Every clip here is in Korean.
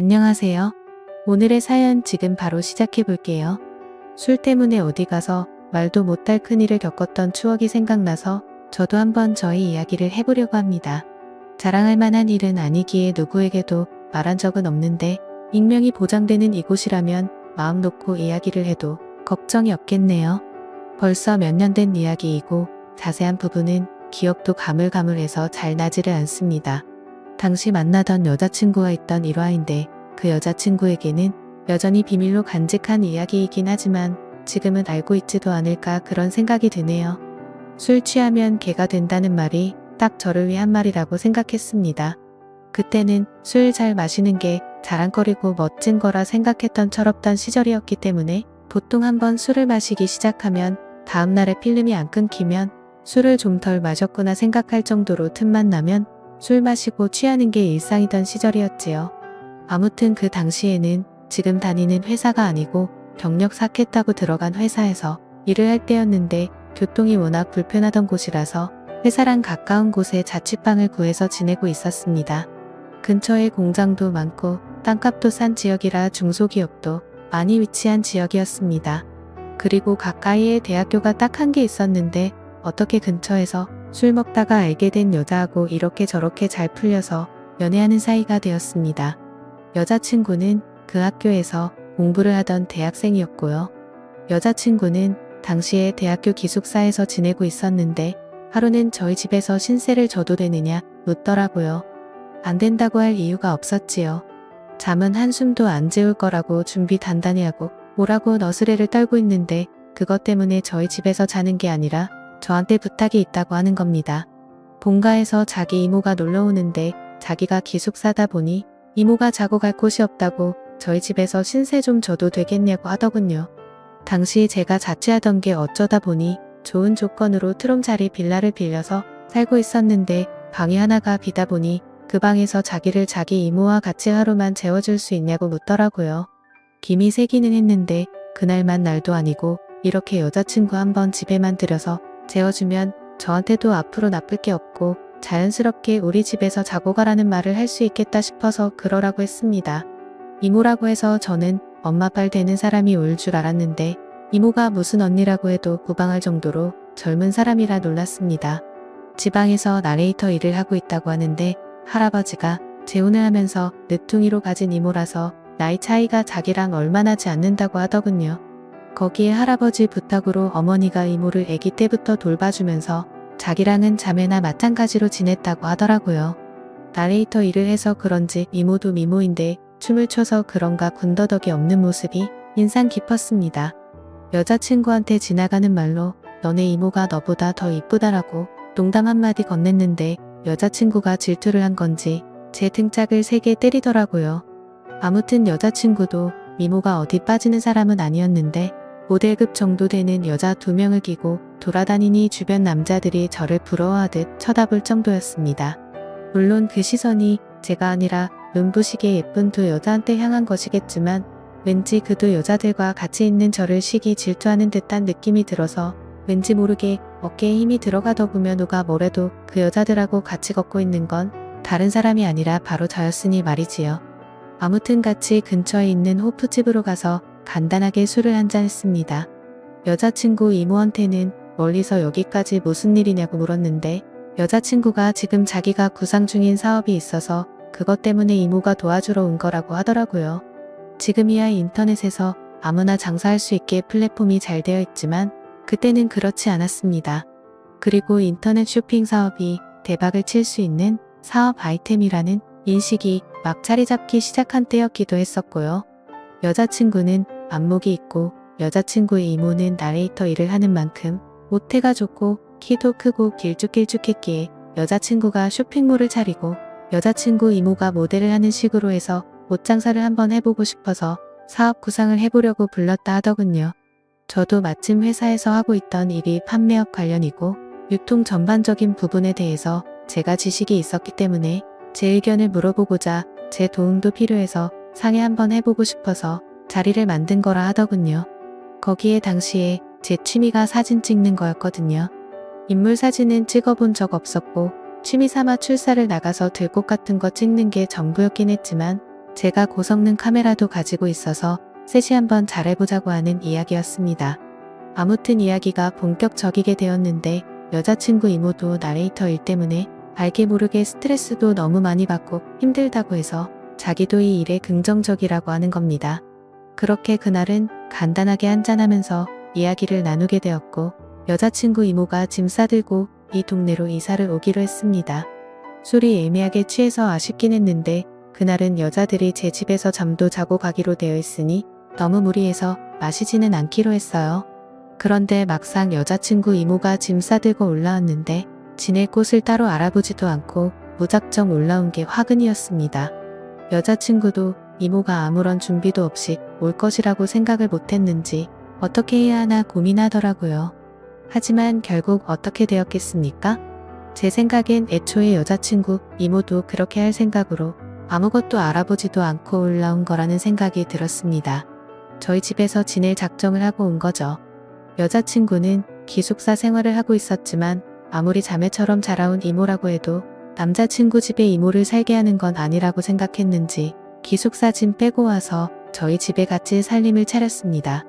안녕하세요. 오늘의 사연 지금 바로 시작해 볼게요. 술 때문에 어디 가서 말도 못할 큰일을 겪었던 추억이 생각나서 저도 한번 저희 이야기를 해보려고 합니다. 자랑할 만한 일은 아니기에 누구에게도 말한 적은 없는데 익명이 보장되는 이곳이라면 마음 놓고 이야기를 해도 걱정이 없겠네요. 벌써 몇 년 된 이야기이고 자세한 부분은 기억도 가물가물해서 잘 나지를 않습니다. 당시 만나던 여자친구와 있던 일화인데 그 여자친구에게는 여전히 비밀로 간직한 이야기이긴 하지만 지금은 알고 있지도 않을까 그런 생각이 드네요. 술 취하면 개가 된다는 말이 딱 저를 위한 말이라고 생각했습니다. 그때는 술 잘 마시는 게 자랑거리고 멋진 거라 생각했던 철없던 시절이었기 때문에 보통 한번 술을 마시기 시작하면 다음날에 필름이 안 끊기면 술을 좀 덜 마셨구나 생각할 정도로 틈만 나면 술 마시고 취하는 게 일상이던 시절이었지요. 아무튼 그 당시에는 지금 다니는 회사가 아니고 경력 쌓겠다고 들어간 회사에서 일을 할 때였는데 교통이 워낙 불편하던 곳이라서 회사랑 가까운 곳에 자취방을 구해서 지내고 있었습니다. 근처에 공장도 많고 땅값도 싼 지역이라 중소기업도 많이 위치한 지역이었습니다. 그리고 가까이에 대학교가 딱 한 개 있었는데 어떻게 근처에서 술 먹다가 알게 된 여자하고 이렇게 저렇게 잘 풀려서 연애하는 사이가 되었습니다. 여자친구는 그 학교에서 공부를 하던 대학생이었고요. 여자친구는 당시에 대학교 기숙사에서 지내고 있었는데 하루는 저희 집에서 신세를 져도 되느냐 묻더라고요. 안 된다고 할 이유가 없었지요. 잠은 한숨도 안 재울 거라고 준비 단단히 하고 뭐라고 너스레를 떨고 있는데 그것 때문에 저희 집에서 자는 게 아니라 저한테 부탁이 있다고 하는 겁니다. 본가에서 자기 이모가 놀러 오는데 자기가 기숙사다 보니 이모가 자고 갈 곳이 없다고 저희 집에서 신세 좀 져도 되겠냐고 하더군요. 당시 제가 자취하던 게 어쩌다 보니 좋은 조건으로 트롬자리 빌라를 빌려서 살고 있었는데 방이 하나가 비다 보니 그 방에서 자기를 자기 이모와 같이 하루만 재워줄 수 있냐고 묻더라고요. 김이 새기는 했는데 그날만 날도 아니고 이렇게 여자친구 한번 집에만 들여서 재워주면 저한테도 앞으로 나쁠 게 없고 자연스럽게 우리 집에서 자고 가라는 말을 할 수 있겠다 싶어서 그러라고 했습니다. 이모라고 해서 저는 엄마 빨 되는 사람이 올 줄 알았는데 이모가 무슨 언니라고 해도 무방할 정도로 젊은 사람이라 놀랐습니다. 지방에서 나레이터 일을 하고 있다고 하는데 할아버지가 재혼을 하면서 늦둥이로 가진 이모라서 나이 차이가 자기랑 얼마 나지 않는다고 하더군요. 거기에 할아버지 부탁으로 어머니가 이모를 아기 때부터 돌봐주면서 자기랑은 자매나 마찬가지로 지냈다고 하더라고요. 나레이터 일을 해서 그런지 미모도 미모인데 춤을 춰서 그런가 군더더기 없는 모습이 인상 깊었습니다. 여자친구한테 지나가는 말로 너네 이모가 너보다 더 이쁘다라고 농담 한마디 건넸는데 여자친구가 질투를 한 건지 제 등짝을 세게 때리더라고요. 아무튼 여자친구도 미모가 어디 빠지는 사람은 아니었는데 모델급 정도 되는 여자 2명을 끼고 돌아다니니 주변 남자들이 저를 부러워하듯 쳐다볼 정도였습니다. 물론 그 시선이 제가 아니라 눈부시게 예쁜 두 여자한테 향한 것이겠지만 왠지 그 두 여자들과 같이 있는 저를 시기 질투하는 듯한 느낌이 들어서 왠지 모르게 어깨에 힘이 들어가더구며 누가 뭐래도 그 여자들하고 같이 걷고 있는 건 다른 사람이 아니라 바로 저였으니 말이지요. 아무튼 같이 근처에 있는 호프집으로 가서 간단하게 술을 한잔 했습니다. 여자친구 이모한테는 멀리서 여기까지 무슨 일이냐고 물었는데 여자친구가 지금 자기가 구상 중인 사업이 있어서 그것 때문에 이모가 도와주러 온 거라고 하더라고요. 지금이야 인터넷에서 아무나 장사할 수 있게 플랫폼이 잘 되어 있지만 그때는 그렇지 않았습니다. 그리고 인터넷 쇼핑 사업이 대박을 칠 수 있는 사업 아이템이라는 인식이 막 자리 잡기 시작한 때였기도 했었고요. 여자친구는 안목이 있고 여자친구의 이모는 나레이터 일을 하는 만큼 모태가 좋고 키도 크고 길쭉길쭉했기에 여자친구가 쇼핑몰을 차리고 여자친구 이모가 모델을 하는 식으로 해서 옷 장사를 한번 해보고 싶어서 사업 구상을 해보려고 불렀다 하더군요. 저도 마침 회사에서 하고 있던 일이 판매업 관련이고 유통 전반적인 부분에 대해서 제가 지식이 있었기 때문에 제 의견을 물어보고자 제 도움도 필요해서 상의 한번 해보고 싶어서 자리를 만든 거라 하더군요. 거기에 당시에 제 취미가 사진 찍는 거였거든요. 인물 사진은 찍어본 적 없었고 취미 삼아 출사를 나가서 들꽃 같은 거 찍는 게 전부였긴 했지만 제가 고성능 카메라도 가지고 있어서 셋이 한번 잘해보자고 하는 이야기였습니다. 아무튼 이야기가 본격적이게 되었는데 여자친구 이모도 나레이터 일 때문에 알게 모르게 스트레스도 너무 많이 받고 힘들다고 해서 자기도 이 일에 긍정적이라고 하는 겁니다. 그렇게 그날은 간단하게 한잔하면서 이야기를 나누게 되었고 여자친구 이모가 짐 싸들고 이 동네로 이사를 오기로 했습니다. 술이 애매하게 취해서 아쉽긴 했는데 그날은 여자들이 제 집에서 잠도 자고 가기로 되어 있으니 너무 무리해서 마시지는 않기로 했어요. 그런데 막상 여자친구 이모가 짐 싸들고 올라왔는데 지낼 곳을 따로 알아보지도 않고 무작정 올라온 게 화근이었습니다. 여자친구도 이모가 아무런 준비도 없이 올 것이라고 생각을 못했는지 어떻게 해야 하나 고민하더라고요. 하지만 결국 어떻게 되었겠습니까? 제 생각엔 애초에 여자친구 이모도 그렇게 할 생각으로 아무것도 알아보지도 않고 올라온 거라는 생각이 들었습니다. 저희 집에서 지낼 작정을 하고 온 거죠. 여자친구는 기숙사 생활을 하고 있었지만 아무리 자매처럼 자라온 이모라고 해도 남자친구 집에 이모를 살게 하는 건 아니라고 생각했는지 기숙사 짐 빼고 와서 저희 집에 같이 살림을 차렸습니다.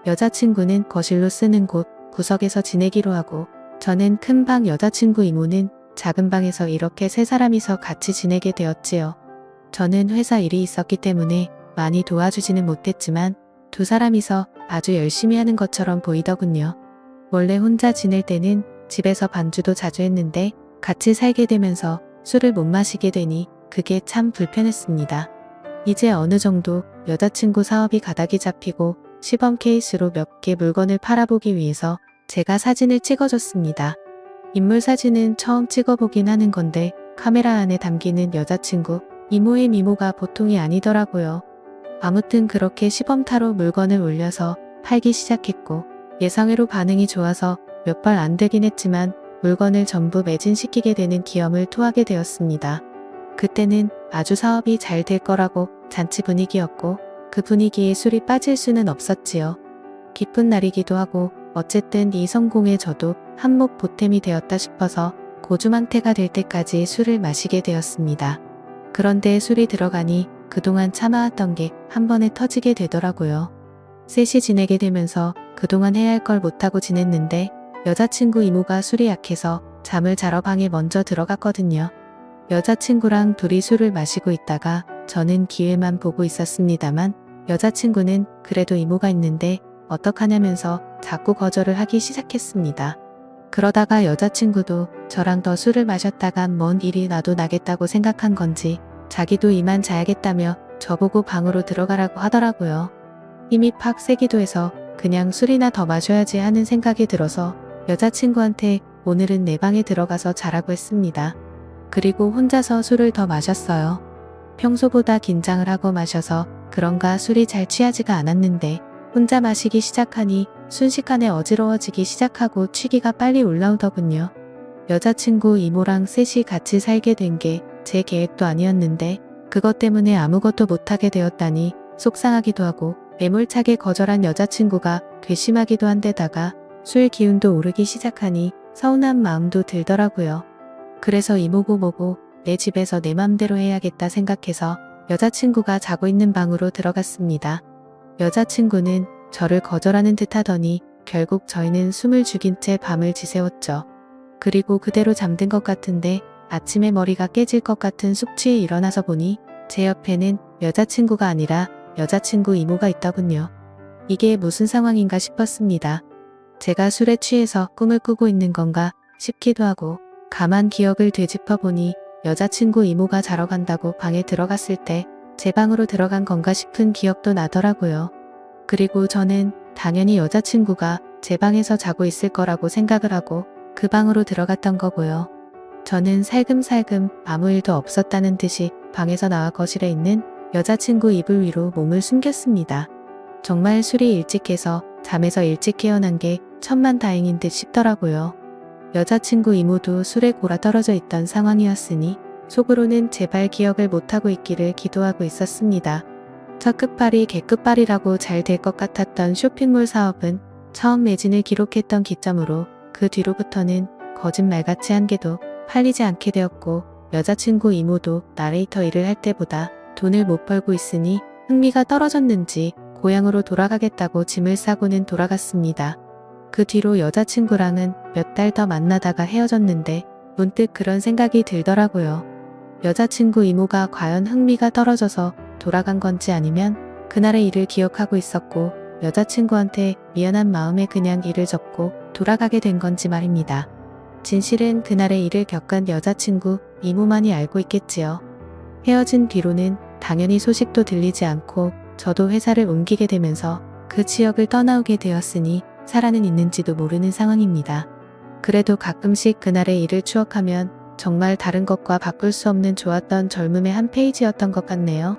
여자친구는 거실로 쓰는 곳 구석에서 지내기로 하고 저는 큰 방, 여자친구 이모는 작은 방에서 이렇게 세 사람이서 같이 지내게 되었지요. 저는 회사 일이 있었기 때문에 많이 도와주지는 못했지만 두 사람이서 아주 열심히 하는 것처럼 보이더군요. 원래 혼자 지낼 때는 집에서 반주도 자주 했는데 같이 살게 되면서 술을 못 마시게 되니 그게 참 불편했습니다. 이제 어느 정도 여자친구 사업이 가닥이 잡히고 시범 케이스로 몇 개 물건을 팔아보기 위해서 제가 사진을 찍어줬습니다. 인물 사진은 처음 찍어보긴 하는 건데 카메라 안에 담기는 여자친구, 이모의 미모가 보통이 아니더라고요. 아무튼 그렇게 시범타로 물건을 올려서 팔기 시작했고 예상외로 반응이 좋아서 몇 발 안 되긴 했지만 물건을 전부 매진시키게 되는 기염을 토하게 되었습니다. 그때는 아주 사업이 잘 될 거라고 잔치 분위기였고 그 분위기에 술이 빠질 수는 없었지요. 기쁜 날이기도 하고 어쨌든 이 성공에 저도 한몫 보탬이 되었다 싶어서 고주망태가 될 때까지 술을 마시게 되었습니다. 그런데 술이 들어가니 그동안 참아왔던 게 한 번에 터지게 되더라고요. 셋이 지내게 되면서 그동안 해야 할 걸 못하고 지냈는데 여자친구 이모가 술이 약해서 잠을 자러 방에 먼저 들어갔거든요. 여자친구랑 둘이 술을 마시고 있다가 저는 기회만 보고 있었습니다만 여자친구는 그래도 이모가 있는데 어떡하냐면서 자꾸 거절을 하기 시작했습니다. 그러다가 여자친구도 저랑 더 술을 마셨다간 뭔 일이 나도 나겠다고 생각한 건지 자기도 이만 자야겠다며 저보고 방으로 들어가라고 하더라고요. 힘이 팍 세기도 해서 그냥 술이나 더 마셔야지 하는 생각이 들어서 여자친구한테 오늘은 내 방에 들어가서 자라고 했습니다. 그리고 혼자서 술을 더 마셨어요. 평소보다 긴장을 하고 마셔서 그런가 술이 잘 취하지가 않았는데 혼자 마시기 시작하니 순식간에 어지러워지기 시작하고 취기가 빨리 올라오더군요. 여자친구 이모랑 셋이 같이 살게 된 게 제 계획도 아니었는데 그것 때문에 아무것도 못하게 되었다니 속상하기도 하고 매몰차게 거절한 여자친구가 괘씸하기도 한데다가 술 기운도 오르기 시작하니 서운한 마음도 들더라고요. 그래서 이모고 뭐고 내 집에서 내 맘대로 해야겠다 생각해서 여자친구가 자고 있는 방으로 들어갔습니다. 여자친구는 저를 거절하는 듯 하더니 결국 저희는 숨을 죽인 채 밤을 지새웠죠. 그리고 그대로 잠든 것 같은데 아침에 머리가 깨질 것 같은 숙취에 일어나서 보니 제 옆에는 여자친구가 아니라 여자친구 이모가 있더군요. 이게 무슨 상황인가 싶었습니다. 제가 술에 취해서 꿈을 꾸고 있는 건가 싶기도 하고 가만 기억을 되짚어 보니 여자친구 이모가 자러 간다고 방에 들어갔을 때 제 방으로 들어간 건가 싶은 기억도 나더라고요. 그리고 저는 당연히 여자친구가 제 방에서 자고 있을 거라고 생각을 하고 그 방으로 들어갔던 거고요. 저는 살금살금 아무 일도 없었다는 듯이 방에서 나와 거실에 있는 여자친구 이불 위로 몸을 숨겼습니다. 정말 술이 일찍 깨서 잠에서 일찍 깨어난 게 천만다행인 듯 싶더라고요. 여자친구 이모도 술에 골아떨어져 있던 상황이었으니 속으로는 제발 기억을 못하고 있기를 기도하고 있었습니다. 첫 끝발이 개끝발이라고 잘 될 것 같았던 쇼핑몰 사업은 처음 매진을 기록했던 기점으로 그 뒤로부터는 거짓말같이 한 개도 팔리지 않게 되었고 여자친구 이모도 나레이터 일을 할 때보다 돈을 못 벌고 있으니 흥미가 떨어졌는지 고향으로 돌아가겠다고 짐을 싸고는 돌아갔습니다. 그 뒤로 여자친구랑은 몇 달 더 만나다가 헤어졌는데 문득 그런 생각이 들더라고요. 여자친구 이모가 과연 흥미가 떨어져서 돌아간 건지 아니면 그날의 일을 기억하고 있었고 여자친구한테 미안한 마음에 그냥 일을 접고 돌아가게 된 건지 말입니다. 진실은 그날의 일을 겪은 여자친구 이모만이 알고 있겠지요. 헤어진 뒤로는 당연히 소식도 들리지 않고 저도 회사를 옮기게 되면서 그 지역을 떠나오게 되었으니 살아는 있는지도 모르는 상황입니다. 그래도 가끔씩 그날의 일을 추억하면 정말 다른 것과 바꿀 수 없는 좋았던 젊음의 한 페이지였던 것 같네요.